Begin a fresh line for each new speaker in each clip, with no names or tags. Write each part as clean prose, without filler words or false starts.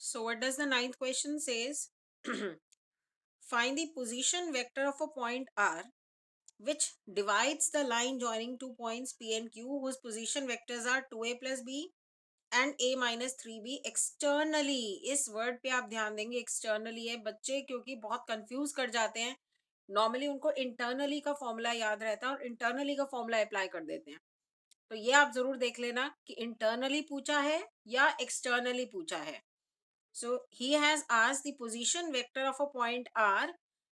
So what does the ninth question says? Find the position vector of a point R which divides the line joining two points P and Q whose position vectors are 2a plus b and a minus 3b externally. इस word पे आप ध्यान देंगे, externally है बच्चे, क्योंकि बहुत confuse कर जाते हैं। नॉर्मली उनको इंटरनली का फॉर्मूला याद रहता है और इंटरनली का फॉर्मूला अप्लाई कर देते हैं। तो ये आप जरूर देख लेना कि इंटरनली पूछा है या एक्सटर्नली पूछा है। So he has asked the position vector of a point R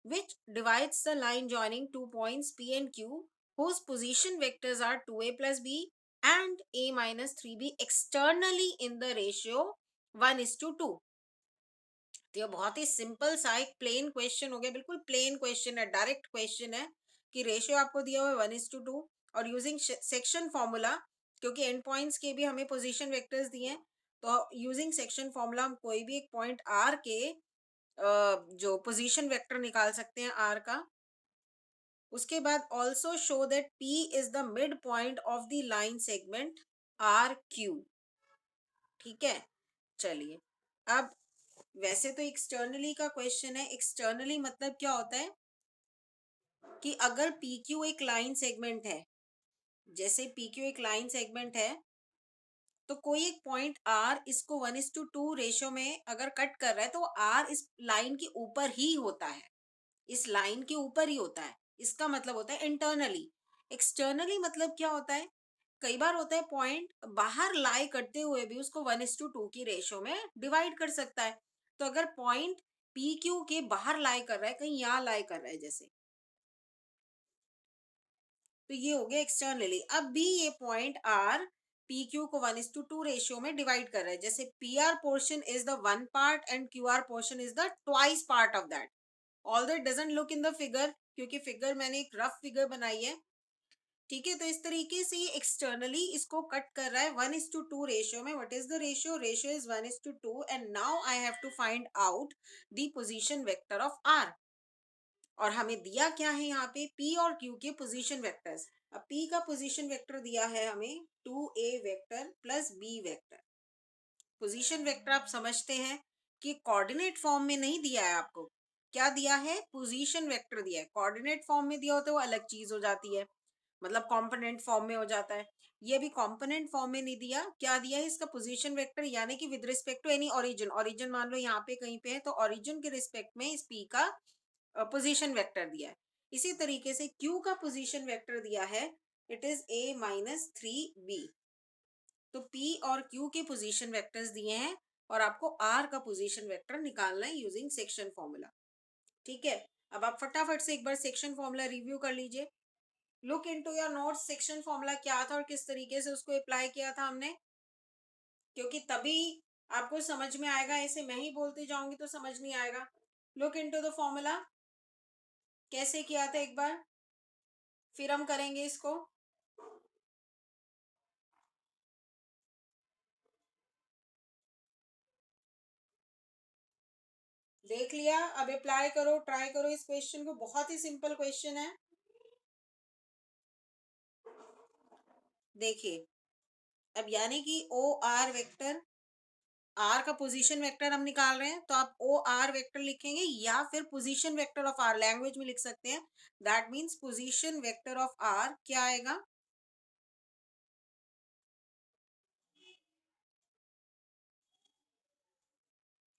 which divides the line joining two points P and Q whose position vectors are 2a plus b and a minus 3b externally in the ratio 1:2। तो ये बहुत ही simple सा एक plane question हो गया, बिल्कुल plane question है, direct question है कि रेशियो आपको दिया हुआ है 1:2 और यूजिंग सेक्शन फॉर्मूला, क्योंकि एंड पॉइंट्स के भी हमें पोजीशन वेक्टर्स दिए हैं, तो यूजिंग सेक्शन फॉर्मूला हम कोई भी एक पॉइंट आर के जो पोजीशन वेक्टर निकाल सकते हैं आर का। उसके बाद also show that P is the mid point of the line segment R Q. ठीक है, चलिए अब वैसे तो एक्सटर्नली का क्वेश्चन है। एक्सटर्नली मतलब क्या होता है कि अगर पी क्यू एक लाइन सेगमेंट है, जैसे पी क्यू एक लाइन सेगमेंट है, तो कोई एक पॉइंट आर इसको 1:2 रेशियो में अगर कट कर रहा है तो आर इस लाइन के ऊपर ही होता है, इस लाइन के ऊपर ही होता है। इसका मतलब होता है इंटरनली। एक्सटर्नली मतलब क्या होता है, कई बार होता है पॉइंट बाहर लाई करते हुए भी उसको 1:2 की रेशियो में डिवाइड कर सकता है। तो अगर पॉइंट पी क्यू के बाहर लाई कर रहा है, कहीं यहाँ लाई कर रहा है जैसे, तो ये हो गया एक्सटर्नली। अब भी ये पॉइंट आर पी क्यू को 1:2 रेशियो में डिवाइड कर रहा है, जैसे P R portion is the one part and Q are portion is the twice part of that. All that doesn't look in the figure, क्योंकि फिगर मैंने एक rough figure बनाई है। ठीक है, तो इस तरीके से ये एक्सटर्नली इसको कट कर रहा है 1:2 रेशियो में। What is the ratio? Ratio is 1:2 and now I have to find out the position vector of R. और हमें दिया क्या है यहाँ पे, P और Q के पोजीशन वेक्टर्स। अब P का पोजीशन वेक्टर दिया है हमें 2a vector plus b vector. Position vector आप समझते हैं कि कोऑर्डिनेट फॉर्म में नहीं दिया है आपको, क्या दिया है, पोजीशन वेक्टर दिया है। कोऑर्डिनेट फॉर्म में दिया हो तो वो अलग चीज हो जाती है, मतलब कंपोनेंट फॉर्म में हो जाता है। ये भी कंपोनेंट फॉर्म में नहीं दिया, क्या दिया है इसका पोजीशन वेक्टर, यानी कि with respect to any origin. Origin मान लो यहाँ पे कहीं पे है, तो ओरिजिन के रिस्पेक्ट में इस P का पोजीशन वेक्टर दिया है। इसी तरीके से Q का पोजीशन वेक्टर दिया है, it is a minus 3b। तो P और Q के पोजीशन वेक्टर्स दिए हैं और आपको R का पोजीशन वेक्टर निकालना है यूजिंग सेक्शन फॉर्मूला। ठीक है, अब आप फटाफट से एक बार सेक्शन फॉर्मूला रिव्यू कर लीजिए। Look into your notes, section formula क्या था और किस तरीके से उसको अप्लाई किया था हमने, क्योंकि तभी आपको समझ में आएगा। ऐसे मैं ही बोलते जाऊंगी तो समझ नहीं आएगा। लुक इनटू द फॉर्मूला, कैसे किया था एक बार, फिर हम करेंगे इसको। देख लिया, अब अप्लाई करो, ट्राई करो इस क्वेश्चन को, बहुत ही सिंपल क्वेश्चन है। देखिए, अब यानी कि ओ आर वेक्टर, आर का पोजीशन वेक्टर हम निकाल रहे हैं, तो आप ओ आर वेक्टर लिखेंगे या फिर position vector of R language में लिख सकते हैं। That means position vector of R क्या आएगा,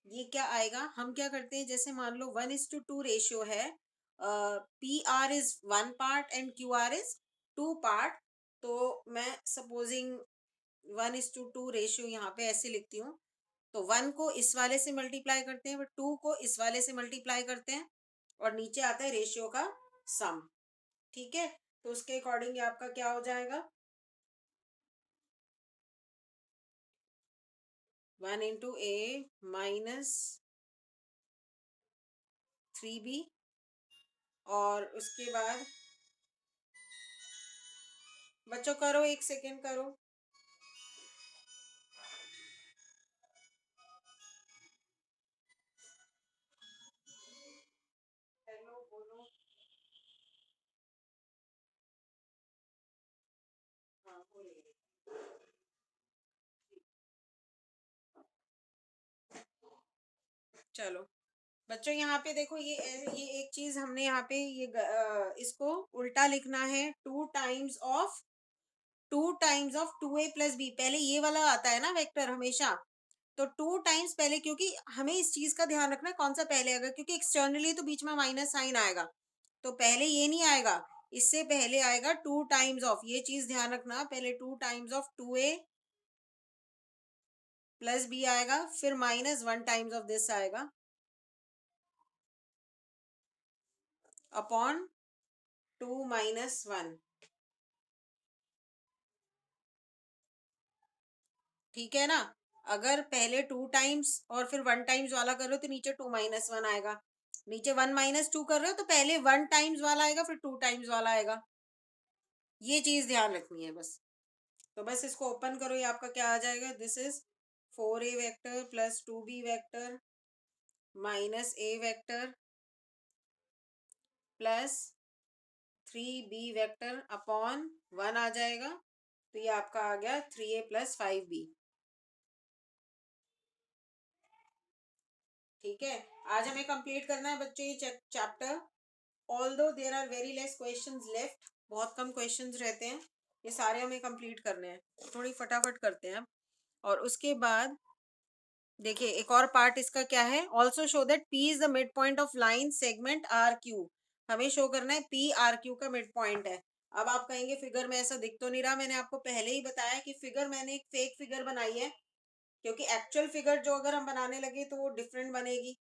ये क्या आएगा, हम क्या करते हैं, जैसे मान लो 1:2 रेशियो है, P R is one part and Q R is two part. तो मैं सपोजिंग 1:2 रेशियो यहाँ पे ऐसे लिखती हूँ। तो 1 को इस वाले से मल्टीप्लाई करते हैं, 2 को इस वाले से मल्टीप्लाई करते हैं और नीचे आता है रेशियो का सम। ठीक है, तो उसके अकॉर्डिंग आपका क्या हो जाएगा, 1:a-3b। और उसके बाद बच्चों करो, एक सेकेंड करो। हेलो बोलो। हाँ बोलिए। चलो बच्चों, यहाँ पे देखो, ये एक चीज हमने यहाँ पे इसको उल्टा लिखना है। टू टाइम्स ऑफ 2a+b, पहले ये वाला आता है ना वेक्टर हमेशा। तो 2 टाइम्स पहले, क्योंकि हमें इस चीज का ध्यान रखना है कौन सा पहले आएगा, क्योंकि एक्सटर्नली तो बीच में माइनस साइन आएगा, तो पहले ये नहीं आएगा, इससे पहले आएगा 2 टाइम्स ऑफ। ये चीज ध्यान रखना, पहले 2 टाइम्स ऑफ 2a+b आएगा, फिर -1 टाइम्स ऑफ दिस आएगा अपॉन 2 - 1। ठीक है ना। अगर पहले 2 टाइम्स और फिर 1 टाइम्स वाला कर रहे हो तो नीचे 2 - 1 आएगा। नीचे 1 - 2 कर रहे हो तो पहले 1 टाइम्स वाला आएगा, फिर 2 टाइम्स वाला आएगा। ये चीज ध्यान रखनी है बस। तो बस इसको ओपन करो, ये आपका क्या आ जाएगा, this is 4a vector plus 2b vector minus a vector plus 3b vector upon 1 आ जाएगा। तो ये आपका आ गया 3a+5b। ठीक है, आज हमें कंप्लीट करना है बच्चों ये chapter. Although there are very less questions left, बहुत कम क्वेश्चंस रहते हैं, ये सारे हमें कंप्लीट करने हैं। थोड़ी फटाफट करते हैं। और उसके बाद देखिए एक और पार्ट इसका क्या है, also show that P is the mid point of line segment R Q. हमें शो करना है पी आर क्यू का मिड पॉइंट है। अब आप कहेंगे फिगर में ऐसा दिख तो नहीं रहा, मैंने आपको पहले ही बताया कि फिगर मैंने एक फेक फिगर बनाई है, क्योंकि एक्चुअल फिगर जो अगर हम बनाने लगे तो वो डिफरेंट बनेगी।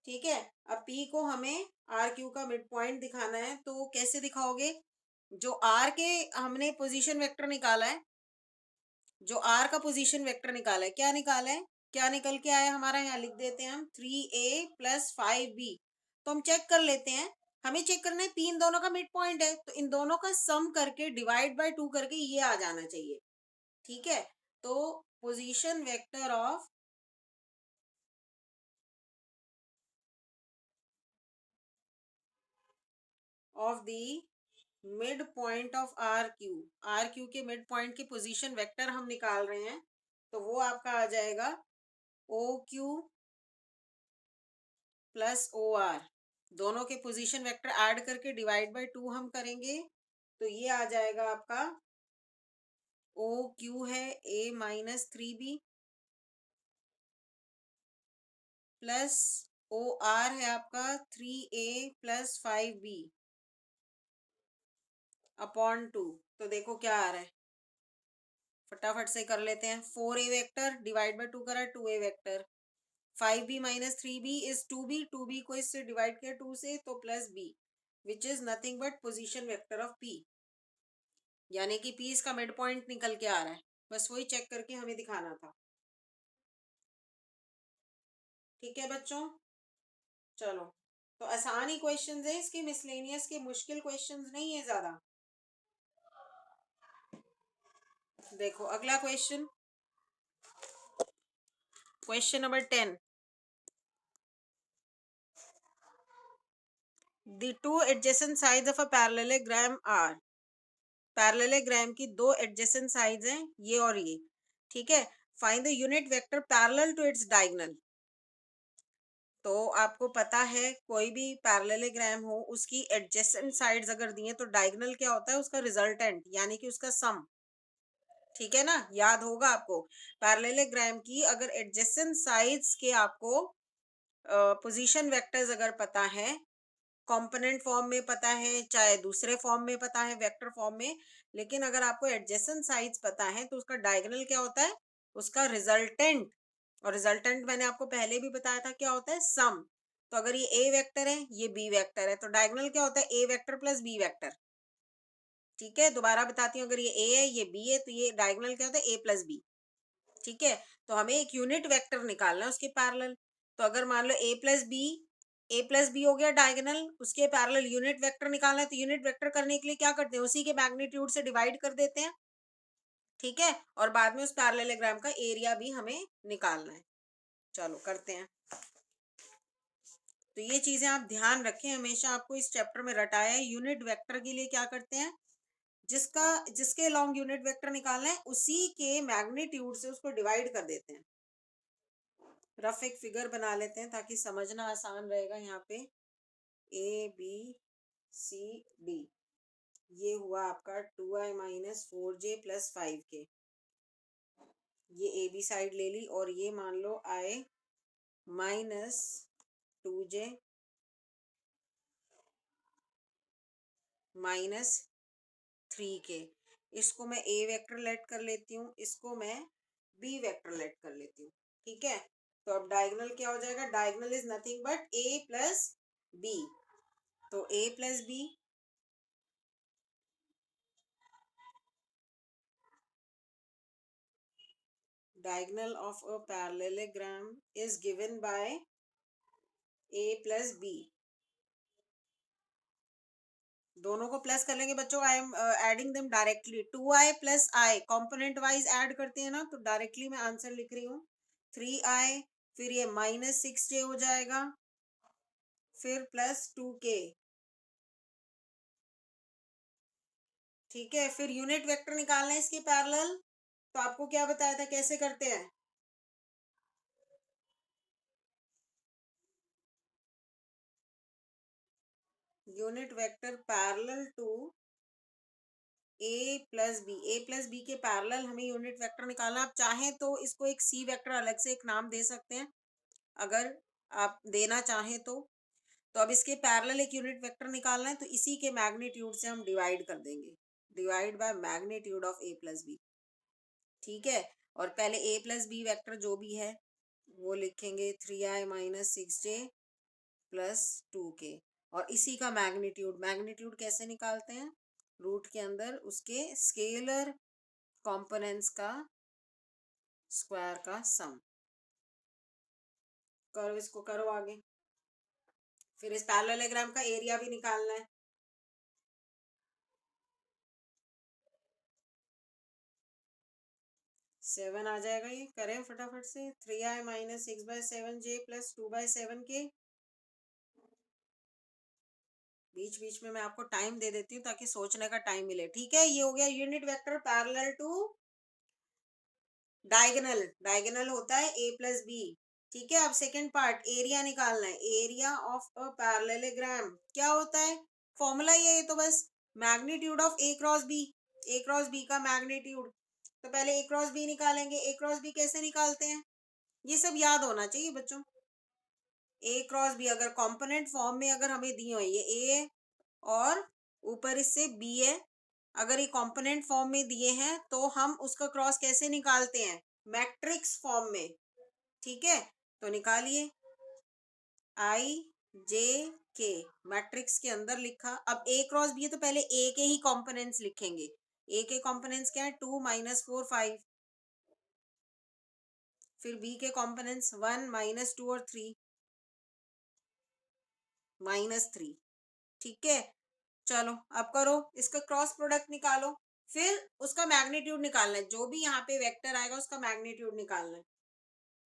ठीक है, अब P को हमें आर क्यू का मिड पॉइंट दिखाना है, तो कैसे दिखाओगे। जो आर के हमने पोजीशन वेक्टर निकाला है, जो आर का पोजीशन वेक्टर निकाला है, क्या निकाला है, क्या निकल के आया हमारा, यहाँ लिख देते हैं हम 3a+5b। तो हम चेक कर लेते हैं, हमें चेक करना है P इन दोनों का मिड पॉइंट है, तो इन दोनों का सम करके डिवाइड बाय 2 करके ये आ जाना चाहिए। ठीक है, तो position vector of the mid point of R Q के मिड पॉइंट की पोजीशन वेक्टर हम निकाल रहे हैं, तो वो आपका आ जाएगा OQ प्लस OR। दोनों के पोजीशन वेक्टर ऐड करके डिवाइड बाय 2 हम करेंगे, तो ये आ जाएगा आपका OQ है a-3b प्लस OR है आपका 3a+5b अपॉन 2। तो देखो क्या आ रहा है, फटाफट से कर लेते हैं। 4a वेक्टर डिवाइड बाय 2 करा 2a vector, 5b - 3b is 2b, 2b को इससे डिवाइड किया 2 से तो plus b, which is nothing but position vector of p। यानी कि p इसका मिड पॉइंट निकल के आ रहा है, बस वही चेक करके हमें दिखाना था। ठीक है बच्चों, चलो, तो आसान ही क्वेश्चंस है इसके, मिसलेनियस के मुश्किल क्वेश्चंस नहीं है ज्यादा। देखो अगला question, question number 10। The two adjacent sides of a parallelogram are, parallelogram की 2 एडजेसेंट साइड्स हैं, ये और ये। ठीक है, find the unit vector parallel to its diagonal. तो आपको पता है कोई भी पैरेललोग्राम हो उसकी एडजेसेंट साइड्स अगर दी हैं तो डायगोनल क्या होता है, उसका रिजल्टेंट यानी कि उसका सम। ठीक है ना, याद होगा आपको। पैरेललोग्राम की अगर एडजेसेंट साइड्स के आपको पोजीशन वेक्टर्स अगर पता है, कंपोनेंट फॉर्म में पता है चाहे दूसरे फॉर्म में पता है वेक्टर फॉर्म में, लेकिन अगर आपको एडजेसेंट साइड्स पता है तो उसका डायगोनल क्या होता है, उसका रिजल्टेंट। और रिजल्टेंट मैंने आपको पहले भी बताया था क्या होता है, सम। तो अगर ये ए वेक्टर है ये बी वेक्टर है, तो डायगोनल क्या होता है, ए वेक्टर प्लस बी वेक्टर। ठीक है, दोबारा बताती हूँ, अगर ये ए है ये बी है तो ये डायगोनल क्या होता है, A+B। ठीक है, तो हमें एक यूनिट वेक्टर निकालना है उसके पैरेलल। तो अगर मान लो A+B हो गया डायगोनल, उसके पैरेलल यूनिट वेक्टर निकालना है, तो यूनिट वेक्टर करने के लिए क्या करते हैं, उसी के मैग्नीट्यूड से डिवाइड कर देते हैं। ठीक है, और बाद में उस पैरेललोग्राम का एरिया भी हमें निकालना है। चलो करते हैं। तो ये चीजें आप ध्यान रखें, हमेशा आपको इस चैप्टर में रटाया है। यूनिट वेक्टर के लिए क्या करते हैं, जिसके लॉन्ग यूनिट वेक्टर निकालना है उसी के मैग्नीट्यूड से उसको डिवाइड कर देते हैं। रफ एक फिगर बना लेते हैं ताकि समझना आसान रहेगा। यहाँ पे ए बी सी डी, ये हुआ आपका 2i minus 4j plus 5k। ये ए बी साइड ले ली और ये मान लो i minus 2j minus 3k। इसको मैं ए वेक्टर लेट कर लेती हूँ, इसको मैं बी वेक्टर लेट कर लेती हूँ। ठीक है, तो अब डायगोनल क्या हो जाएगा? Diagonal is nothing but A plus B. तो A plus B, diagonal of a parallelogram is given by a plus b। दोनों को प्लस कर लेंगे बच्चों। I am adding them directly. 2i plus I component wise add करते हैं ना, तो डायरेक्टली मैं आंसर लिख रही हूँ 3i, फिर ये माइनस 6j हो जाएगा, फिर प्लस 2k। ठीक है, फिर यूनिट वेक्टर निकालना है इसके पैरेलल। तो आपको क्या बताया था कैसे करते हैं? Unit vector parallel to A plus B के पैरेलल हमें यूनिट वेक्टर निकालना। आप चाहें तो इसको एक सी वेक्टर अलग से एक नाम दे सकते हैं, अगर आप देना चाहें तो। अब इसके पैरेलल एक यूनिट वेक्टर निकालना है, तो इसी के मैग्नीट्यूड से हम डिवाइड कर देंगे, divide by magnitude of A plus B. ठीक है, और पहले ए प्लस बी वेक्टर जो भी है वो लिखेंगे 3i minus 6j plus 2k, और इसी का मैग्नीट्यूड, मैग्नीट्यूड कैसे निकालते हैं? रूट के अंदर उसके स्केलर कंपोनेंट्स का स्क्वायर का सम। करो, इसको करो आगे। फिर इस पैरेललोग्राम का एरिया भी निकालना है। सेवन आ जाएगा, ये करें फटाफट से। 3i minus 6/7j plus 2/7k। बीच बीच में मैं आपको टाइम दे देती हूँ ताकि सोचने का टाइम मिले। ठीक है, ये हो गया unit vector parallel to diagonal. Diagonal होता है ए प्लस बी। ठीक है, अब सेकंड पार्ट एरिया निकालना है। एरिया ऑफ अ पैरेललोग्राम क्या होता है? फॉर्मूला ही है ये तो बस, magnitude of A cross B. A cross B का मैग्नीट्यूड। तो पहले ए क्रॉस बी निकालेंगे। ए क्रॉस बी कैसे निकालते हैं? ये सब याद होना चाहिए बच्चों। ए क्रॉस बी अगर कंपोनेंट फॉर्म में अगर हमें दी हो, ये ए है और ऊपर इससे बी है, अगर ये कंपोनेंट फॉर्म में दिए हैं तो हम उसका क्रॉस कैसे निकालते हैं? मैट्रिक्स फॉर्म में। ठीक है, तो निकालिए। आई जे के मैट्रिक्स के अंदर लिखा। अब ए क्रॉस बी है तो पहले ए के ही कंपोनेंट्स लिखेंगे। ए के कंपोनेंट्स क्या है? 2 माइनस 4 5। फिर बी के कंपोनेंट्स 1 माइनस 2 और 3 माइनस 3। ठीक है, चलो अब करो इसका क्रॉस प्रोडक्ट निकालो। फिर उसका मैग्नीट्यूड निकालना है, जो भी यहाँ पे वेक्टर आएगा उसका मैग्नीट्यूड निकालना है।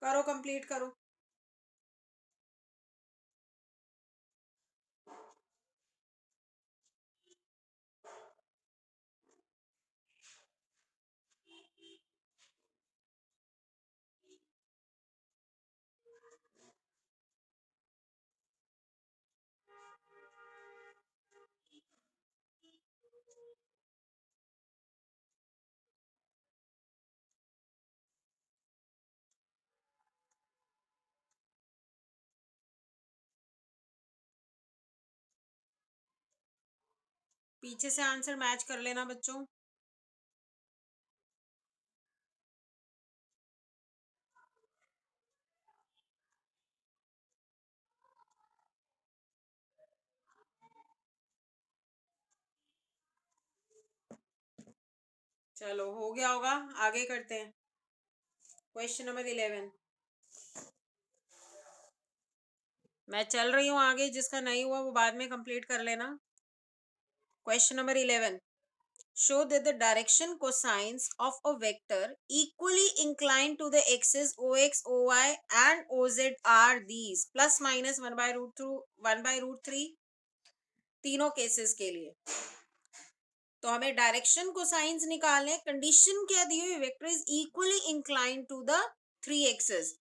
करो, कंप्लीट करो। पीछे से आंसर मैच कर लेना बच्चों। चलो हो गया होगा, आगे करते हैं। Question number 11। मैं चल रही हूँ आगे, जिसका नहीं हुआ वो बाद में कंप्लीट कर लेना। Question number 11। Show that the direction cosines of a vector equally inclined to the axis OX, OY and OZ are these plus minus 1 by root through 1 by root 3। तीनों केसेस के लिए तो हमें डायरेक्शन कोसाइंस निकालने। Condition क्या दी हुई? Vector is equally inclined to the three axes.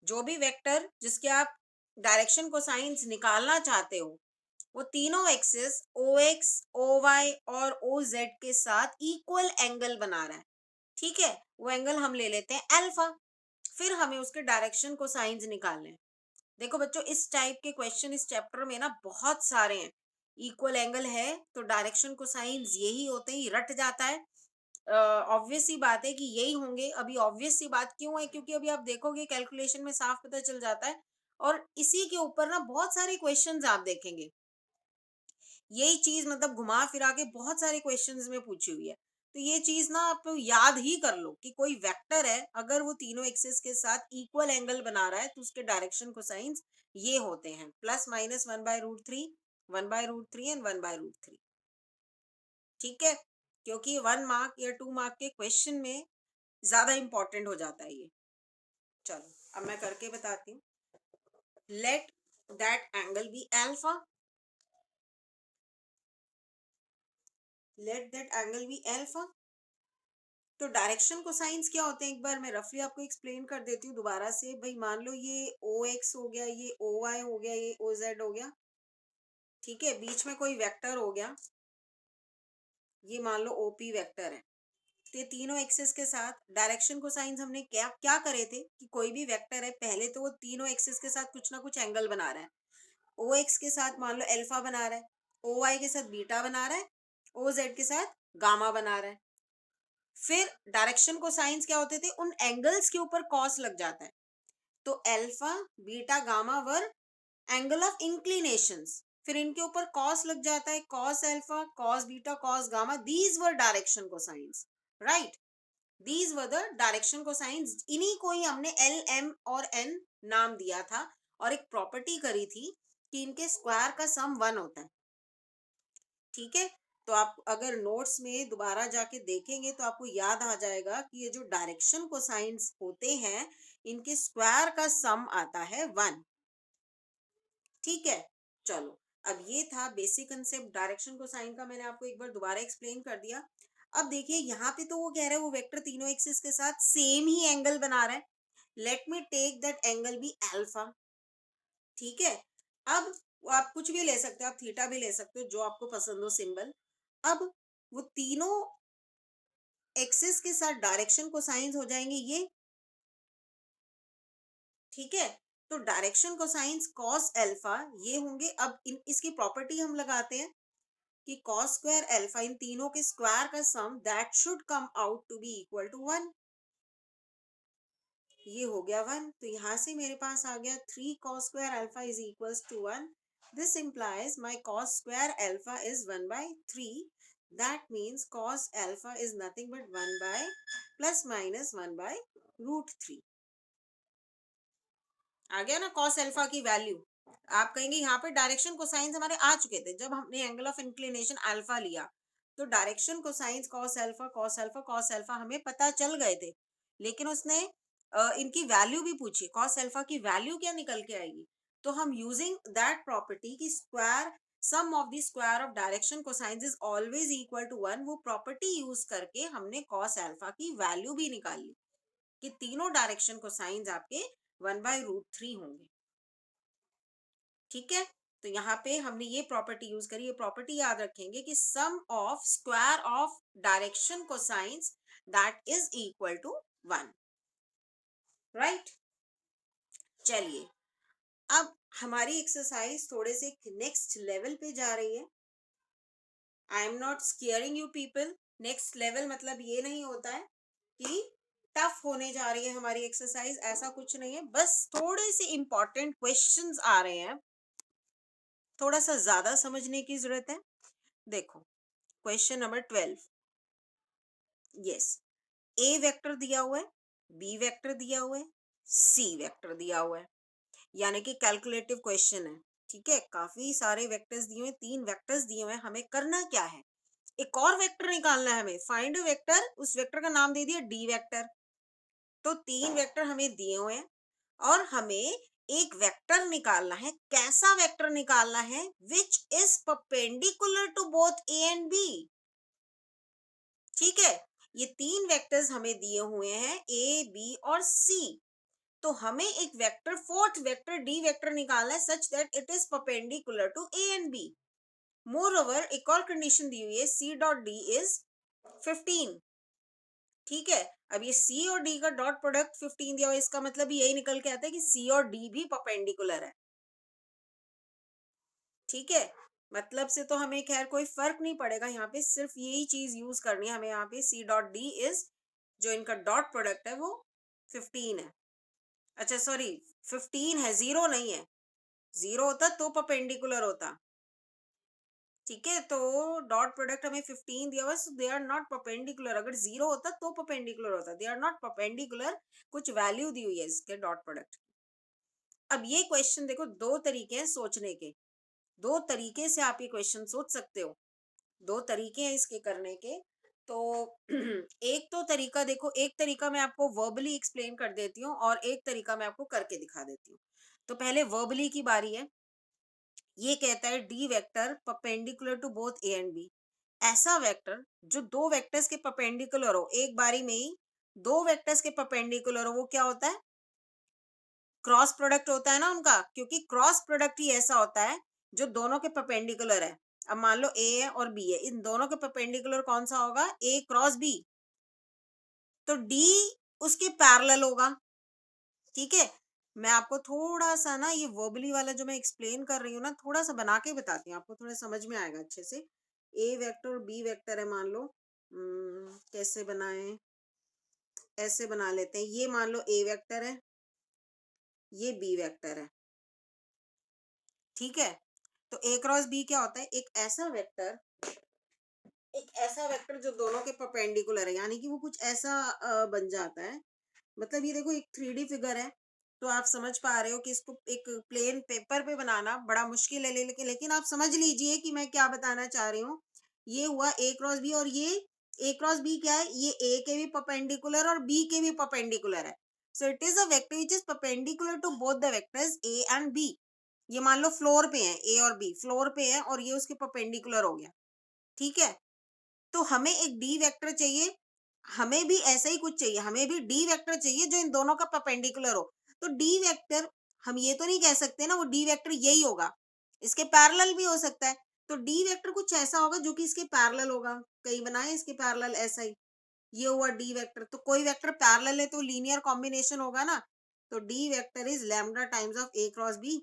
जो भी वेक्टर जिसके आप डायरेक्शन कोसाइंस निकालना चाहते हो, वो तीनों axis O X, O Y और ओ जेड के साथ इक्वल एंगल बना रहा है। ठीक है, वो एंगल हम ले लेते हैं अल्फा। फिर हमें उसके डायरेक्शन कोसाइंस निकालने हैं। देखो बच्चों, इस टाइप के क्वेश्चन इस चैप्टर में ना बहुत सारे हैं। इक्वल एंगल है तो डायरेक्शन कोसाइंस यही होते हैं, रट जाता है। ऑब्वियस सी बात है कि यही होंगे। अभी ऑब्वियस सी बात क्यों है, क्योंकि अभी आप देखोगे कैलकुलेशन में साफ पता चल जाता है। और इसी के ऊपर ना बहुत सारे क्वेश्चंस आप देखेंगे, यही चीज मतलब घुमा फिरा के बहुत सारे क्वेश्चंस में पूछी हुई है। तो ये चीज ना आप याद ही कर लो कि कोई वेक्टर है, अगर वो तीनों एक्सिस के साथ इक्वल एंगल बना रहा है तो उसके डायरेक्शन कोसाइंस ये होते हैं +-1/√3, 1/√3 एंड 1/√3। ठीक है, क्योंकि 1 मार्क या 2 मार्क के क्वेश्चन में ज्यादा इंपॉर्टेंट हो जाता है ये। चलो अब मैं करके बताती हूँ। Let that angle be alpha, let that angle be alpha. तो डायरेक्शन कोसाइंस क्या होते हैं, एक बार मैं रफली आपको एक्सप्लेन कर देती हूँ दोबारा से। भाई मान लो ये ओ एक्स हो गया, ये ओ वाई हो गया, ये ओ जेड हो गया। ठीक है, बीच में कोई वेक्टर हो गया, ये मान लो ओपी वेक्टर है। तो ये तीनों एक्सिस के साथ डायरेक्शन कोसाइंस हमने क्या क्या करे थे कि कोई भी वेक्टर है, पहले तो वो तीनों एक्सिस के साथ कुछ ना कुछ एंगल बना रहा है। ओ एक्स के साथ मान लो अल्फा बना रहा है, ओ वाई के साथ बीटा बना रहा है, ओ जेड के साथ गामा बना रहा है। फिर डायरेक्शन कोसाइंस क्या होते थे, उन एंगल्स के ऊपर कॉस लग जाता है। तो alpha, beta, gamma were angle of inclinations. फिर इनके ऊपर कॉस लग जाता है, cos alpha, cos beta, cos gamma. These were direction cosines, right. These were the direction cosines. इन्हीं को ही हमने एल, एम और एन नाम दिया था और एक प्रॉपर्टी करी थी कि इनके स्क्वायर का सम 1 होता है। ठीक है, तो आप अगर नोट्स में दोबारा जाके देखेंगे तो आपको याद आ जाएगा कि ये जो डायरेक्शन कोसाइंस होते हैं, इनके स्क्वायर का सम आता है 1। ठीक है, चलो अब ये था बेसिक कंसेप्ट डायरेक्शन कोसाइन का, मैंने आपको एक बार दोबारा एक्सप्लेन कर दिया। अब देखिए यहाँ पे तो वो कह रहा है वो वेक्टर तीनों एक्सिस के साथ सेम ही एंगल बना रहा है। Let me take that angle be alpha. ठीक है, अब वो आप कुछ भी ले सकते हो, आप थीटा भी ले सकते हो, जो आपको पसंद हो सिंबल। अब वो तीनों एक्सिस के साथ डायरेक्शन कोसाइंस हो जाएंगे ये। ठीक है, तो डायरेक्शन कोसाइंस कॉस अल्फा ये होंगे। अब इसकी प्रॉपर्टी हम लगाते हैं कि कॉस स्क्वायर अल्फा, इन तीनों के स्क्वायर का sum that should come out to be equal to 1। ये हो गया 1, तो यहां से मेरे पास आ गया 3 cos square alpha is equals to 1। This implies my cos square alpha is 1/3। That means cos alpha is nothing but 1 by ±1/√3। आ गया ना cos alpha की वैल्यू। आप कहेंगे यहाँ पे डायरेक्शन कोसाइंस हमारे आ चुके थे जब हमने एंगल ऑफ इंक्लिनेशन अल्फा लिया। तो डायरेक्शन कोसाइंस cos अल्फा हमें पता चल गए थे, लेकिन उसने इनकी वैल्यू भी पूछी। cos अल्फा की वैल्यू क्या निकल के आएगी, तो हम यूजिंग दैट प्रॉपर्टी की square sum of the square of direction cosines is always equal to 1, वो प्रॉपर्टी यूज करके हमने cos अल्फा की वैल्यू भी निकाली कि तीनों डायरेक्शन कोसाइंस आपके 1/√3 होंगे। ठीक है, तो यहाँ पे हमने ये प्रॉपर्टी यूज करी। ये प्रॉपर्टी याद रखेंगे कि sum of square of direction cosines that is equal to 1, right. चलिए अब हमारी एक्सरसाइज थोड़े से नेक्स्ट लेवल पे जा रही है। आई am not squaring you people. Next level मतलब ये नहीं होता है कि टफ होने जा रही है हमारी एक्सरसाइज, ऐसा कुछ नहीं है। बस थोड़े से इंपॉर्टेंट क्वेश्चंस आ रहे हैं, थोड़ा सा ज्यादा समझने की जरूरत है। देखो क्वेश्चन नंबर 12। यस, ए वेक्टर दिया हुआ है, बी वेक्टर दिया हुआ है, सी वेक्टर दिया हुआ है, यानी कि कैलकुलेटिव क्वेश्चन है। ठीक है, काफी सारे वेक्टर्स दिए हुए, 3 वेक्टर्स दिए हुए हैं। हमें करना क्या है, एक और वेक्टर निकालना है हमें। फाइंड अ वेक्टर, उस वेक्टर का नाम दे दिया डी वेक्टर। तो 3 वेक्टर हमें दिए हुए हैं और हमें एक वेक्टर निकालना है। कैसा वेक्टर निकालना है, which is perpendicular to both A and B. ठीक है, ये 3 वेक्टर्स हमें दिए हुए हैं, ए, बी और सी। तो हमें एक vector, fourth vector D vector निकालना है such that it is perpendicular to A and B. Moreover एक और कंडीशन दी हुई है, सी डॉट डी इज 15। ठीक है, अब ये सी और डी का डॉट प्रोडक्ट 15 दिया हुआ है, इसका मतलब यही निकल के आता है कि सी और डी भी परपेंडिकुलर है। ठीक है, मतलब से तो हमें खैर कोई फर्क नहीं पड़ेगा, यहाँ पे सिर्फ यही चीज यूज करनी है हमें। यहाँ पे सी डॉट डी इज, जो इनका डॉट प्रोडक्ट है वो 15 है। अच्छा सॉरी, 15 है, 0 नहीं है। 0 होता तो परपेंडिकुलर होता। ठीक है, तो डॉट प्रोडक्ट हमें 15 दिया हुआ, सो दे आर नॉट परपेंडिकुलर। अगर 0 होता तो परपेंडिकुलर होता, दे आर नॉट परपेंडिकुलर। कुछ वैल्यू दी हुई है इसके डॉट प्रोडक्ट। अब ये क्वेश्चन देखो, दो तरीके हैं सोचने के, दो तरीके से आप ये क्वेश्चन सोच सकते हो, दो तरीके हैं इसके करने के। तो एक तो तरीका देखो, एक तरीका मैं आपको वर्बली एक्सप्लेन कर देती हूँ और एक तरीका मैं आपको करके दिखा देती हूँ। तो पहले वर्बली की बारी है। ये कहता है D vector perpendicular to both A and B. ऐसा वेक्टर जो दो वेक्टर्स के परपेंडिकुलर हो, एक बारी में ही दो वेक्टर्स के परपेंडिकुलर हो, वो क्या होता है? क्रॉस प्रोडक्ट होता है ना उनका, क्योंकि क्रॉस प्रोडक्ट ही ऐसा होता है जो दोनों के परपेंडिकुलर है। अब मान लो ए है और बी है, इन दोनों के परपेंडिकुलर कौन सा होगा? ए क्रॉस बी। तो डी उसके पैरेलल होगा। ठीक है, मैं आपको थोड़ा सा ना ये वर्बली वाला जो मैं एक्सप्लेन कर रही हूँ ना, थोड़ा सा बना के बताती हूँ, आपको थोड़ा समझ में आएगा अच्छे से। ए वेक्टर और बी वेक्टर है मान लो। कैसे बनाएं? ऐसे बना लेते हैं, ये मान लो ए वेक्टर है, ये बी वेक्टर है। ठीक है, तो ए क्रॉस बी क्या होता है? एक ऐसा वेक्टर जो दोनों के परपेंडिकुलर है, यानी कि वो कुछ ऐसा बन जाता है। मतलब ये देखो, एक 3D फिगर है, तो आप समझ पा रहे हो कि इसको एक प्लेन पेपर पे बनाना बड़ा मुश्किल है, लेकिन आप समझ लीजिए कि मैं क्या बताना चाह रही हूँ। ये हुआ ए क्रॉस बी, और ये ए क्रॉस बी क्या है? ये ए के भी परपेंडिकुलर और बी के भी परपेंडिकुलर है। So it is a vector which is perpendicular to both the vectors A and B. ये मान लो फ्लोर पे है, ए और बी फ्लोर पे है और ये उसके परपेंडिकुलर हो गया। ठीक है, तो हमें एक डी वेक्टर चाहिए, हमें भी ऐसा ही कुछ चाहिए, हमें भी डी वेक्टर चाहिए जो इन दोनों का परपेंडिकुलर हो। तो डी वेक्टर, हम ये तो नहीं कह सकते ना वो डी वेक्टर यही होगा, इसके पैरेलल भी हो सकता है। तो डी वेक्टर कुछ ऐसा होगा जो कि इसके पैरेलल होगा। कई बनाए इसके पैरेलल ऐसा ही, ये हुआ डी वेक्टर। तो कोई वेक्टर पैरेलल है तो लीनियर कॉम्बिनेशन होगा ना। तो D vector is lambda times of A cross B.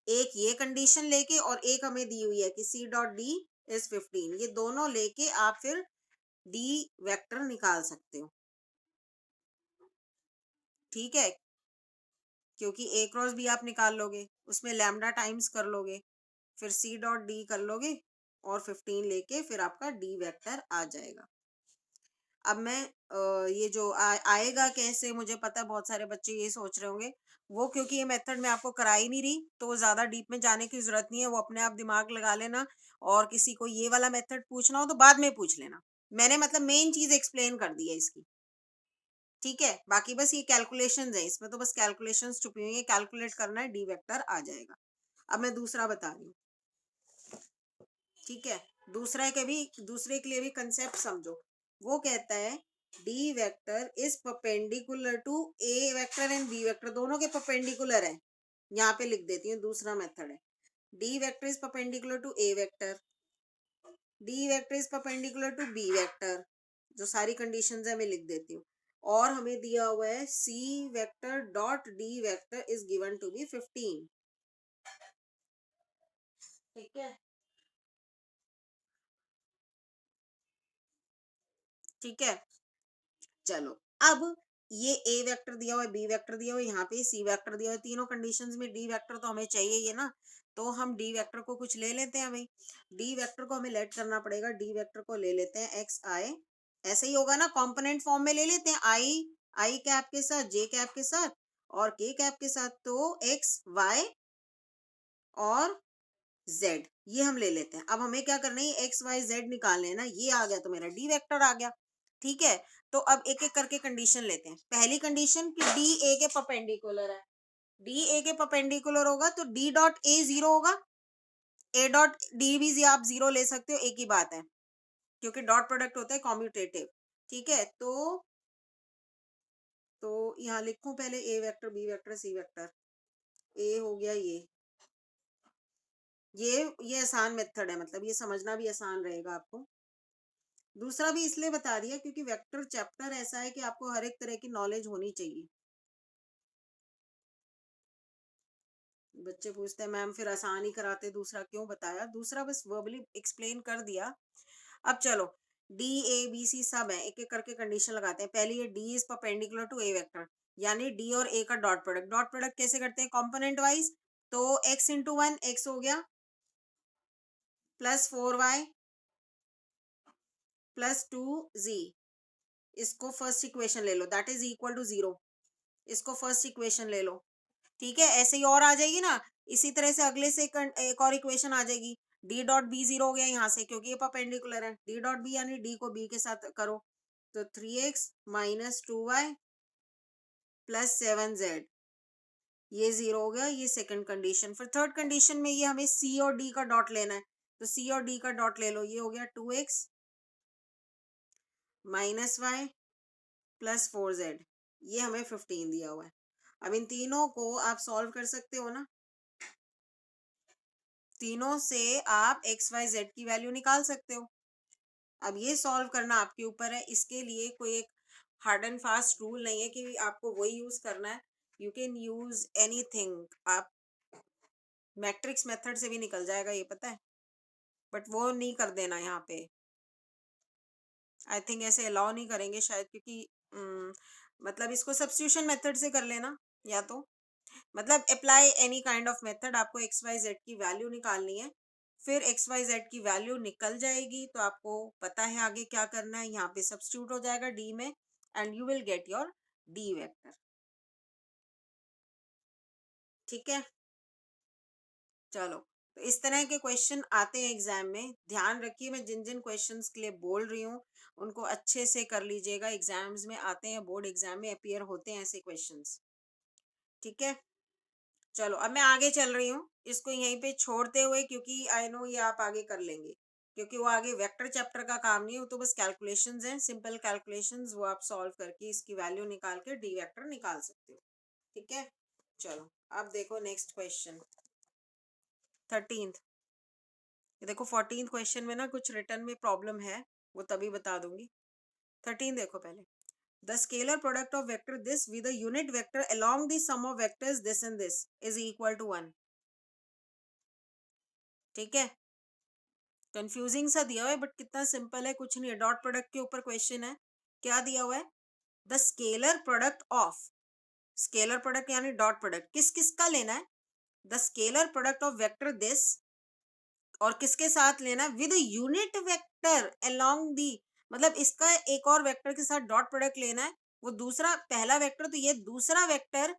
एक ये कंडीशन लेके और एक हमें दी हुई है कि सी डॉट डी इज 15, ये दोनों लेके आप फिर डी वेक्टर निकाल सकते हो। ठीक है, क्योंकि ए क्रॉस बी आप निकाल लोगे, उसमें लैम्डा टाइम्स कर लोगे, फिर सी डॉट डी कर लोगे और 15 लेके फिर आपका डी वेक्टर आ जाएगा। अब मैं ये जो आएगा कैसे, मुझे पता है बहुत सारे बच्चे ये सोच रहे होंगे, वो क्योंकि ये मेथड मैं आपको करा ही नहीं रही तो ज़्यादा डीप में जाने की जरूरत नहीं है, वो अपने आप दिमाग लगा लेना। और किसी को ये वाला मेथड पूछना हो तो बाद में पूछ लेना, मैंने मतलब मेन चीज़ एक्सप्लेन कर दी है इसकी। ठीक है, बाकी बस ये कैलकुलेशंस है, इसमें तो बस कैलकुलेशंस छुपी हुई है, कैलकुलेट करना है, डी वेक्टर आ जाएगा। अब मैं दूसरा बता रही हूँ। ठीक है, दूसरे के लिए भी कंसेप्ट समझो। वो कहता है D vector is perpendicular to A vector and B vector, दोनों के परपेंडिकुलर है। यहाँ पे लिख देती हूँ, दूसरा मेथड है D vector is perpendicular to A vector, D vector is perpendicular to B vector. जो सारी कंडीशंस है मैं लिख देती हूँ। और हमें दिया हुआ है C vector dot D vector is given to be 15। ठीक है, ठीक है, चलो। अब ये ए वेक्टर दिया हुआ है, बी वेक्टर दिया हुआ है, यहाँ पे सी वेक्टर दिया हुआ है, तीनों कंडीशंस में डी वेक्टर तो हमें चाहिए ही है ना। तो हम डी वेक्टर को कुछ ले लेते हैं, हमें डी वेक्टर को हमें लेट करना पड़ेगा। डी वेक्टर को ले लेते हैं एक्स आई, ऐसे ही होगा ना, कंपोनेंट फॉर्म में ले लेते हैं, आई आई कैप के साथ, जे कैप के साथ और के कैप के साथ। तो एक्स वाई और जेड ये हम ले लेते हैं। अब हमें क्या करना है, एक्स वाई जेड निकालने हैं ना, ये आ गया तो मेरा डी वेक्टर आ गया। ठीक है, तो अब एक एक करके कंडीशन लेते हैं। पहली कंडीशन कि डी ए के परपेंडिकुलर है, डी ए के परपेंडिकुलर होगा तो डी डॉट ए 0 होगा, ए डॉट डी भी आप 0 ले सकते हो, एक ही बात है, क्योंकि डॉट प्रोडक्ट होता है कॉम्यूटेटिव। ठीक है, तो यहाँ लिखूं पहले ए vector, B vector, C vector. ए हो गया ये आसान मेथड है, मतलब ये समझना भी आसान रहेगा आपको। दूसरा भी इसलिए बता दिया क्योंकि वेक्टर चैप्टर ऐसा है कि आपको हर एक तरह की नॉलेज होनी चाहिए। बच्चे पूछते हैं मैम फिर आसान ही कराते, दूसरा क्यों बताया? दूसरा बस वर्बली एक्सप्लेन कर दिया। अब चलो, डी ए बी सी सब है, एक एक करके कंडीशन लगाते हैं। पहले ये D is perpendicular to A vector, यानी डी और ए का डॉट प्रोडक्ट। डॉट प्रोडक्ट कैसे करते हैं? Component wise. तो x इंटू वन एक्स हो गया, प्लस 4y प्लस 2z। इसको फर्स्ट इक्वेशन ले लो, दैट इज इक्वल टू 0। इसको फर्स्ट इक्वेशन ले लो, ठीक है। ऐसे ही और आ जाएगी ना, इसी तरह से अगले से एक और इक्वेशन आ जाएगी। डी डॉट बी 0 हो गया यहाँ से, क्योंकि ये परपेंडिकुलर है। डी डॉट बी यानी डी को बी के साथ करो, तो 3x minus 2y plus 7z, ये 0 हो गया। ये सेकंड कंडीशन। फिर थर्ड कंडीशन में ये हमें सी और डी का डॉट लेना है, तो सी और डी का डॉट ले लो। ये हो गया 2x minus Y plus 4z, ये हमें 15 दिया हुआ है। अब इन तीनों को आप सॉल्व कर सकते हो ना, तीनों से आप एक्स वाई जेड की वैल्यू निकाल सकते हो। अब ये सॉल्व करना आपके ऊपर है, इसके लिए कोई एक हार्ड एंड फास्ट रूल नहीं है कि आपको वही यूज करना है। You can use anything. आप मैट्रिक्स मेथड से भी निकल जाएगा, ये पता है, बट वो नहीं कर देना यहाँ पे। आई थिंक ऐसे अलाउ नहीं करेंगे शायद, क्योंकि मतलब इसको सब्स्टिट्यूशन मेथड से कर लेना, या तो मतलब apply any kind of method. आपको एक्स वाई जेड की वैल्यू निकालनी है, फिर एक्स वाई जेड की वैल्यू निकल जाएगी तो आपको पता है आगे क्या करना है। यहाँ पे सब्स्टिट्यूट हो जाएगा डी में, and you will get your D vector. ठीक है, चलो। तो इस तरह के क्वेश्चन आते हैं एग्जाम में, ध्यान रखिए। मैं जिन जिन क्वेश्चंस के लिए बोल रही हूँ उनको अच्छे से कर लीजिएगा। एग्जाम्स में आते हैं, बोर्ड एग्जाम में अपीयर होते हैं ऐसे क्वेश्चंस। ठीक है, चलो अब मैं आगे चल रही हूँ, इसको यहीं पे छोड़ते हुए, क्योंकि आई नो ये आप आगे कर लेंगे, क्योंकि वो आगे वेक्टर चैप्टर का काम नहीं है, वो तो बस कैलकुलेशंस हैं, सिंपल कैलकुलेशंस, वो आप सॉल्व करके इसकी वैल्यू निकाल के डी वेक्टर निकाल सकते हो। ठीक है, चलो अब देखो नेक्स्ट क्वेश्चन 13th। ये देखो 14th क्वेश्चन में ना कुछ रिटर्न में प्रॉब्लम है, वो तभी बता दूंगी। 13 देखो पहले, the scalar product of vector this with a unit vector along the sum of vectors this and this is equal to 1। ठीक है, कंफ्यूजिंग सा दिया हुआ है बट कितना सिंपल है, कुछ नहीं है। डॉट प्रोडक्ट के ऊपर क्वेश्चन है, क्या दिया हुआ है? The scalar product of, scalar product यानी डॉट प्रोडक्ट किस किस का लेना है? The scalar product of vector this, और किसके साथ लेना है? With unit vector along the, मतलब इसका एक और वेक्टर के साथ डॉट प्रोडक्ट लेना है। वो दूसरा, पहला वेक्टर तो ये, दूसरा वेक्टर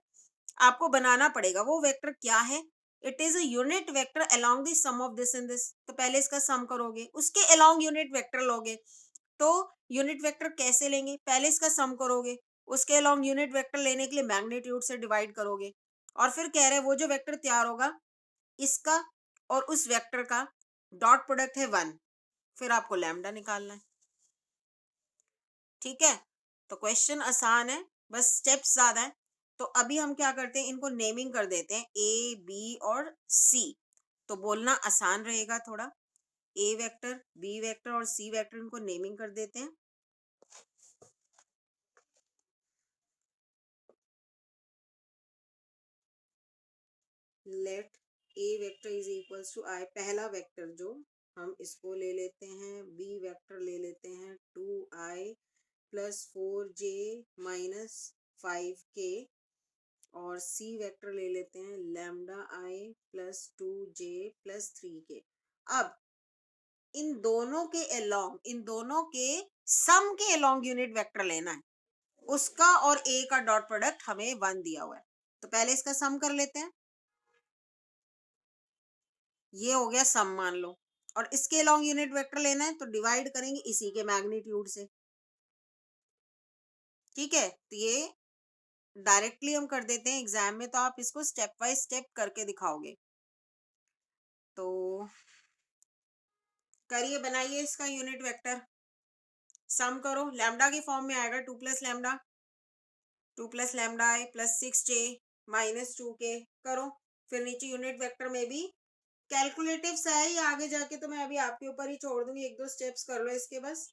आपको बनाना पड़ेगा। वो वेक्टर क्या है? It is a unit vector along the sum of this and this. तो पहले इसका सम करोगे, उसके अलोंग यूनिट वेक्टर लोगे। तो यूनिट वेक्टर कैसे लेंगे? पहले इसका सम करोगे, उसके अलोंग यूनिट वेक्टर लेने के लिए मैग्नीट्यूड से डिवाइड करोगे, और फिर कह रहे हैं वो जो वेक्टर तैयार होगा इसका और उस वेक्टर का डॉट प्रोडक्ट है 1, फिर आपको लैम्डा निकालना है। ठीक है, तो क्वेश्चन आसान है, बस स्टेप्स ज्यादा है। तो अभी हम क्या करते हैं, इनको नेमिंग कर देते हैं, ए बी और सी, तो बोलना आसान रहेगा थोड़ा। ए वेक्टर, बी वेक्टर और सी वेक्टर, इनको नेमिंग कर देते हैं। Let A vector is equals to I, पहला वेक्टर जो, हम इसको ले लेते हैं। बी वेक्टर ले लेते हैं 2i plus 4j minus 5k, और सी वेक्टर ले लेते हैं लैम्डा आई प्लस 2j प्लस 3k। अब इन दोनों के अलोंग, इन दोनों के सम के अलोंग यूनिट वेक्टर लेना है, उसका और ए का डॉट प्रोडक्ट हमें 1 दिया हुआ है। तो पहले इसका सम कर लेते हैं, ये हो गया सम मान लो, और इसके अलोंग यूनिट वेक्टर लेना है तो डिवाइड करेंगे इसी के मैग्नीट्यूड से। ठीक है, तो ये डायरेक्टली हम कर देते हैं एग्जाम में, तो आप इसको स्टेप बाय स्टेप करके दिखाओगे। तो करिए, बनाइए इसका यूनिट वेक्टर, सम करो, लैम्डा की फॉर्म में आएगा 2 प्लस लैम्डा, 2 प्लस लैम्डा आई प्लस 6j माइनस 2k करो। फिर नीचे यूनिट वेक्टर में भी कैलकुलेटिव सा है, ये आगे जाके तो मैं अभी आपके ऊपर ही छोड़ दूंगी, एक दो स्टेप्स कर लो इसके बस।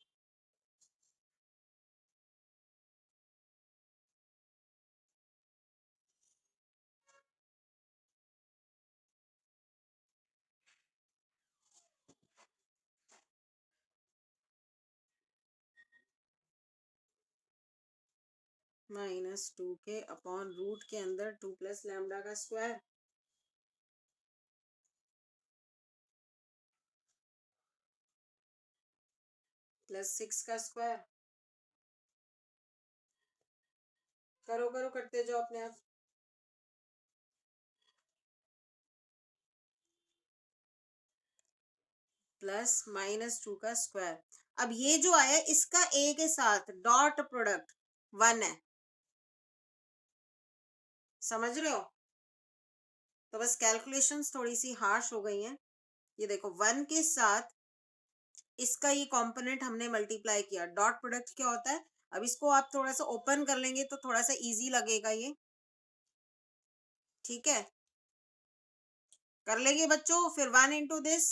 -2k अपॉन रूट के अंदर 2 प्लस लैम्डा का स्क्वायर प्लस 6 का स्क्वायर। करो करो, करते जाओ अपने आप। प्लस -2 का स्क्वायर। अब ये जो आया इसका ए के साथ डॉट प्रोडक्ट 1 है, समझ रहे हो? तो बस कैलकुलेशंस थोड़ी सी हार्श हो गई हैं। ये देखो 1 के साथ इसका ये कंपोनेंट हमने मल्टीप्लाई किया, डॉट प्रोडक्ट क्या होता है। अब इसको आप थोड़ा सा ओपन कर लेंगे तो थोड़ा सा इजी लगेगा ये, ठीक है? कर लेंगे बच्चों। फिर 1 इंटू दिस,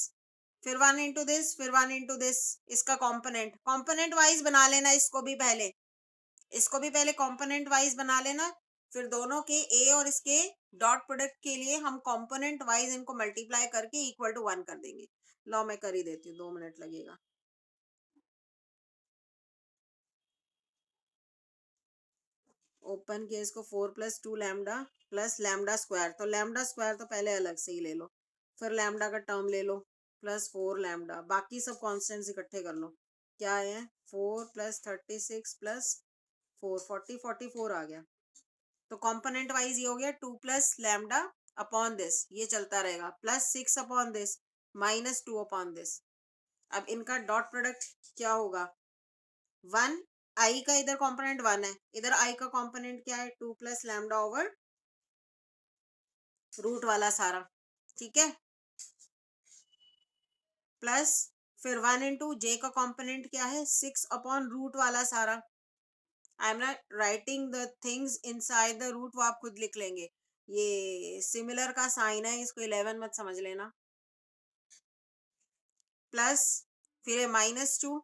फिर 1 इंटू दिस, फिर 1 इंटू दिस, इसका कंपोनेंट कंपोनेंट वाइज बना लेना। इसको भी पहले, इसको भी पहले कंपोनेंट वाइज बना लेना। फिर दोनों के ए और इसके डॉट प्रोडक्ट के लिए हम कंपोनेंट वाइज इनको मल्टीप्लाई करके इक्वल टू 1 कर देंगे। लो मैं कर ही देती हूँ, 2 मिनट लगेगा। ओपन किया इसको, 4 plus 2 lambda plus lambda square, तो लैम्डा स्क्वायर तो पहले अलग से ही ले लो, फिर लैम्डा का टर्म ले लो प्लस 4 लैम्डा, बाकी सब कॉन्स्टेंट्स इकट्ठे कर लो। क्या है 4 प्लस 36 प्लस 4 44 आ गया। तो कंपोनेंट वाइज ये हो गया 2 प्लस लैम्डा अपॉन दिस, ये चलता रहेगा, plus 6 upon this minus 2 upon this. अब इनका डॉट प्रोडक्ट क्या होगा 1। आई का इधर कंपोनेंट 1 है, इधर आई का कंपोनेंट क्या है 2 प्लस लैम्डा ओवर रूट वाला सारा, ठीक है? प्लस फिर 1 इंटू जे का कंपोनेंट क्या है 6 अपॉन रूट वाला सारा। I am not writing the things inside the root, वो आप खुद लिख लेंगे। ये सिमिलर का साइन है, इसको 11 मत समझ लेना। प्लस फिर -2,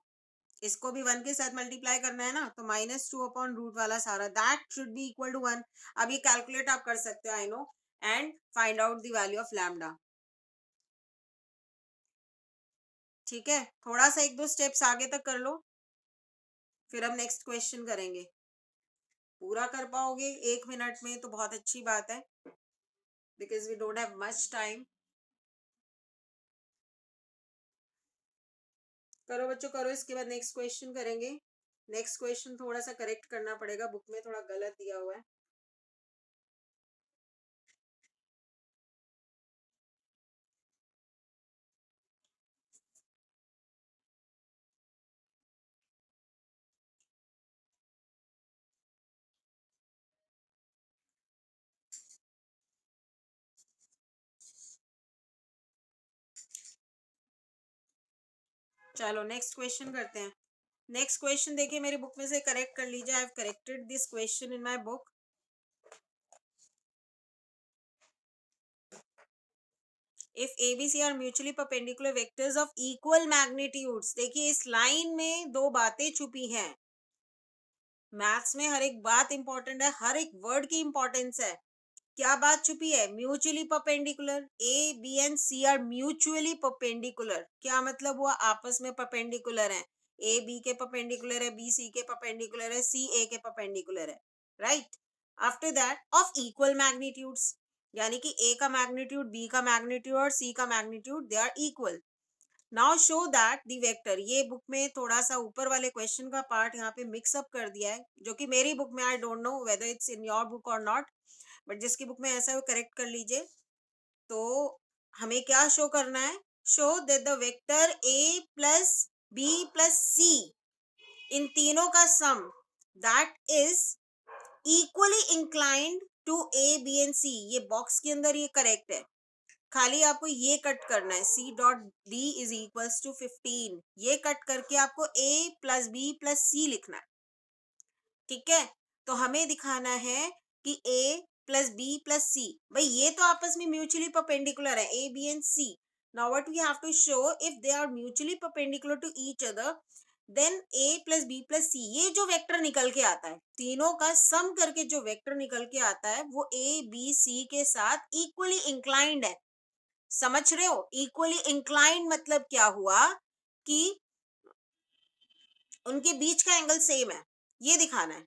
इसको भी 1 के साथ मल्टीप्लाई करना है ना, तो -2 अपॉन रूट वाला सारा, that should be equal to 1। अब ये कैलकुलेट आप कर सकते हो, I know, and find out the value of lambda, ठीक है? थोड़ा सा एक दो स्टेप्स आगे तक कर लो, फिर हम नेक्स्ट क्वेश्चन करेंगे। पूरा कर पाओगे 1 मिनट में तो बहुत अच्छी बात है, because we don't have much time. करो बच्चों करो, इसके बाद नेक्स्ट क्वेश्चन करेंगे। नेक्स्ट क्वेश्चन थोड़ा सा करेक्ट करना पड़ेगा, बुक में थोड़ा गलत दिया हुआ है। चलो नेक्स्ट क्वेश्चन करते हैं। नेक्स्ट क्वेश्चन देखिए मेरी बुक में से करेक्ट कर लीजिए। I have corrected this question in my book. If A B C are mutually perpendicular vectors of equal magnitudes, देखिए इस लाइन में दो बातें छुपी हैं। मैथ्स में हर एक बात इंपॉर्टेंट है, हर एक वर्ड की इंपॉर्टेंस है। क्या बात छुपी है? Mutually perpendicular, A B and C are mutually perpendicular. क्या मतलब हुआ? आपस में परपेंडिकुलर है। ए बी के परपेंडिकुलर है, बी सी के परपेंडिकुलर है, सी ए के परपेंडिकुलर है, right? After that of equal magnitudes, यानी कि ए का मैग्नीट्यूड, बी का मैग्नीट्यूड और सी का magnitude they are equal. Now show that the vector, ये बुक में थोड़ा सा ऊपर वाले क्वेश्चन का पार्ट यहाँ पे मिक्सअप कर दिया है, जो कि मेरी बुक में, I don't know whether it's in your book और नॉट, बट जिसकी बुक में ऐसा है वो करेक्ट कर लीजिए। तो हमें क्या शो करना है? Show that the vector A plus B plus C, इन तीनों का sum that is equally inclined to A B and C. ये बॉक्स के अंदर ये करेक्ट है, खाली आपको ये कट करना है, C dot D is equals to 15, ये कट करके आपको A plus B plus C लिखना है, ठीक है? तो हमें दिखाना है कि A प्लस बी प्लस सी, भाई ये तो आपस में म्यूचुअली परपेंडिकुलर है, A B and C. Now what we have to show, if they are mutually perpendicular to each other, then A plus B plus C, ये जो वेक्टर निकल के आता है, तीनों का सम करके जो वेक्टर निकल के आता है वो A B C के साथ इक्वली इंक्लाइंड है. समझ रहे हो? इक्वली इंक्लाइंड मतलब क्या हुआ कि उनके बीच का एंगल सेम है, ये दिखाना है.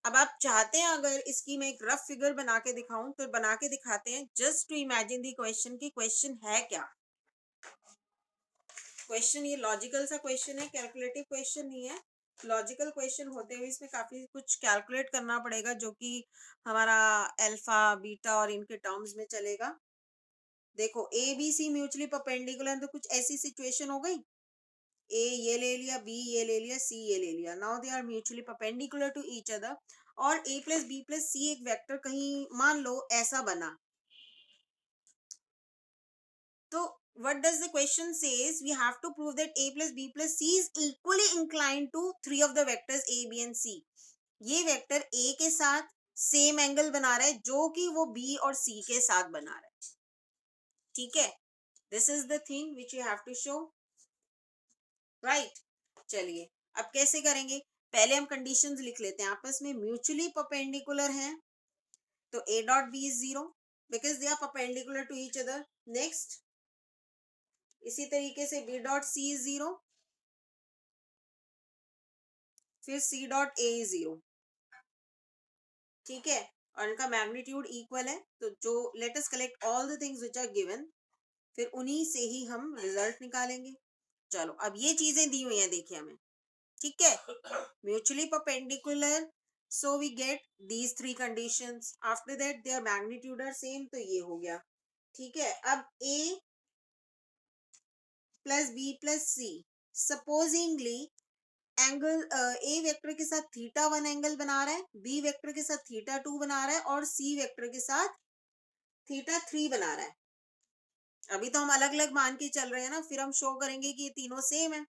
अब आप चाहते हैं अगर इसकी मैं एक रफ फिगर बना के दिखाऊं तो बना के दिखाते हैं, just to imagine the question की क्वेश्चन है क्या. क्वेश्चन ये लॉजिकल सा क्वेश्चन है, कैलकुलेटिव क्वेश्चन नहीं है. लॉजिकल क्वेश्चन होते हुए इसमें काफी कुछ कैलकुलेट करना पड़ेगा जो कि हमारा अल्फा बीटा और इनके टर्म्स में चलेगा. देखो A B C mutually perpendicular, तो कुछ ऐसी सिचुएशन हो गई, ए ये ले लिया, बी ये ले लिया, सी ये ले लिया. Now they are mutually perpendicular to each other. और A plus B plus C एक वेक्टर कहीं मान लो ऐसा बना, तो what does the question says, we have to prove that a plus b plus c is equally inclined to three of the vectors a b and c. ये vector a के साथ same angle बना रहा है जो कि वो b और c के साथ बना रहा है. ठीक है, this is the thing which you have to show, right. चलिए अब कैसे करेंगे, पहले हम कंडीशंस लिख लेते हैं. आपस में म्यूचुअली परपेंडिकुलर हैं तो a dot b is zero because they are perpendicular to each other. Next इसी तरीके से b dot c is zero, फिर c dot a is zero. ठीक है, और इनका मैग्नीट्यूड इक्वल है, तो जो let us collect all the things which are given, फिर उन्हीं से ही हम रिजल्ट निकालेंगे. चलो अब ये चीजें दी हुई हैं देखिए हमें. ठीक है, mutually perpendicular, so we get these three conditions. After that their magnitude are same, तो ये हो गया. ठीक है, अब a plus B plus C, supposingly angle A vector के साथ थीटा वन एंगल बना रहा है, बी वेक्टर के साथ थीटा टू बना रहा है और सी वेक्टर के साथ थीटा थ्री बना रहा है. अभी तो हम अलग अलग मान के चल रहे हैं ना, फिर हम शो करेंगे कि ये तीनों सेम है.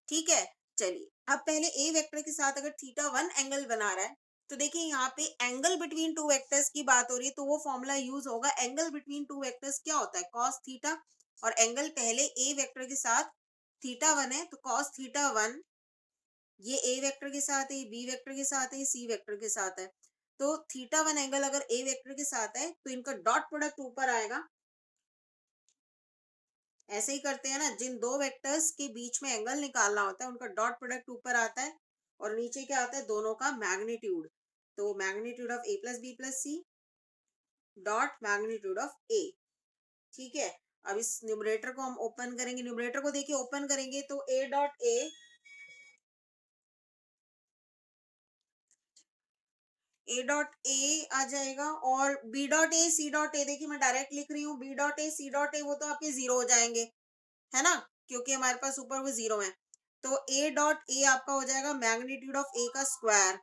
ठीक है, चलिए अब पहले ए वेक्टर के साथ अगर थीटा वन एंगल बना रहा है, तो देखिए यहाँ पे एंगल बिटवीन टू वेक्टर्स की बात हो रही है, तो वो फॉर्मूला यूज होगा. एंगल बिटवीन टू वेक्टर्स क्या होता है, कॉस थीटा. और एंगल पहले ए वेक्टर के साथ थीटा वन है, तो कॉस थीटा वन, ये ए वेक्टर के साथ है, बी वेक्टर के साथ है, सी वेक्टर के साथ है. तो थीटा वन एंगल अगर ए वेक्टर के साथ है तो इनका डॉट प्रोडक्ट ऊपर आएगा. ऐसे ही करते हैं ना, जिन दो वेक्टर्स के बीच में एंगल निकालना होता है उनका डॉट प्रोडक्ट ऊपर आता है और नीचे क्या आता है, दोनों का मैग्नीट्यूड. तो magnitude of A plus B plus C dot magnitude of A. ठीक है, अब इस न्यूमरेटर को हम ओपन करेंगे. न्यूमरेटर को देखिए ओपन करेंगे तो ए डॉट ए आ जाएगा और B dot A C dot A, देखिए मैं डायरेक्ट लिख रही हूँ, B dot A C dot A वो तो आपके जीरो हो जाएंगे, है ना, क्योंकि हमारे पास ऊपर वो जीरो है. तो ए डॉट ए आपका हो जाएगा मैग्नीट्यूड ऑफ ए का स्क्वायर.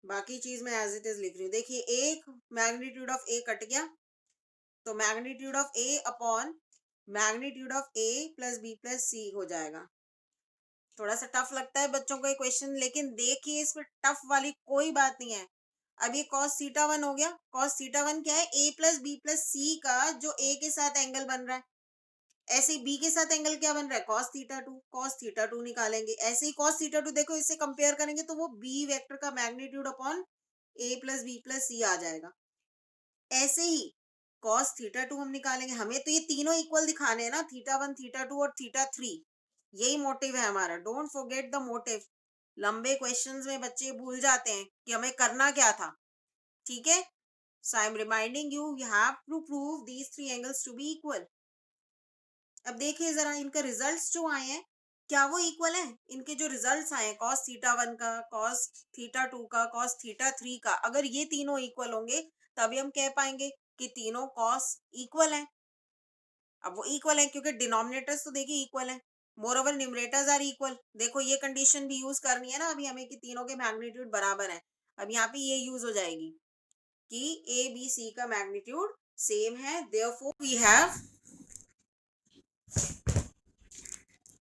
बाकी चीज मैं एज इट इज लिख रही हूँ. देखिए एक मैग्नीट्यूड ऑफ ए कट गया, तो magnitude of A upon magnitude of A plus B plus C हो जाएगा. थोड़ा सा टफ लगता है बच्चों को ये क्वेश्चन, लेकिन देखिए इसमें टफ वाली कोई बात नहीं है. अब ये कॉस थीटा वन हो गया. कॉस थीटा वन क्या है, ए प्लस बी प्लस सी का जो ए के साथ एंगल बन रहा है, ऐसे ही बी के साथ एंगल क्या बन रहा है, cos theta two. cos theta two निकालेंगे, ऐसे ही cos थीटा टू देखो इससे कंपेयर करेंगे तो वो बी वेक्टर का मैग्नीट्यूड अपॉन ए प्लस बी प्लस सी आ जाएगा. ऐसे ही cos थीटा टू हम निकालेंगे. हमें तो ये तीनों इक्वल दिखाने हैं ना, थीटा वन थीटा टू और थीटा थ्री. यही मोटिव है हमारा. Don't forget the motive. लंबे क्वेश्चंस में बच्चे भूल जाते हैं कि हमें करना क्या था. ठीक है, so I am reminding you, you have to prove these three angles to be equal. अब देखिए जरा इनका रिजल्ट्स जो आए हैं क्या वो इक्वल है. इनके जो रिजल्ट्स आए हैं कॉस थीटा वन का, कॉस थीटा टू का, कॉस थीटा थ्री का, अगर ये तीनों इक्वल होंगे तभी हम कह पाएंगे कि तीनों कॉस इक्वल हैं. अब वो इक्वल है क्योंकि डिनोमिनेटर्स तो देखिए इक्वल है, moreover numerators are equal. देखो ये कंडीशन भी यूज करनी है ना अभी हमें कि तीनों के मैग्नीट्यूड बराबर है. अब यहाँ पे ये यूज हो जाएगी कि ए बी सी का मैग्नीट्यूड सेम है, देयरफॉर वी हैव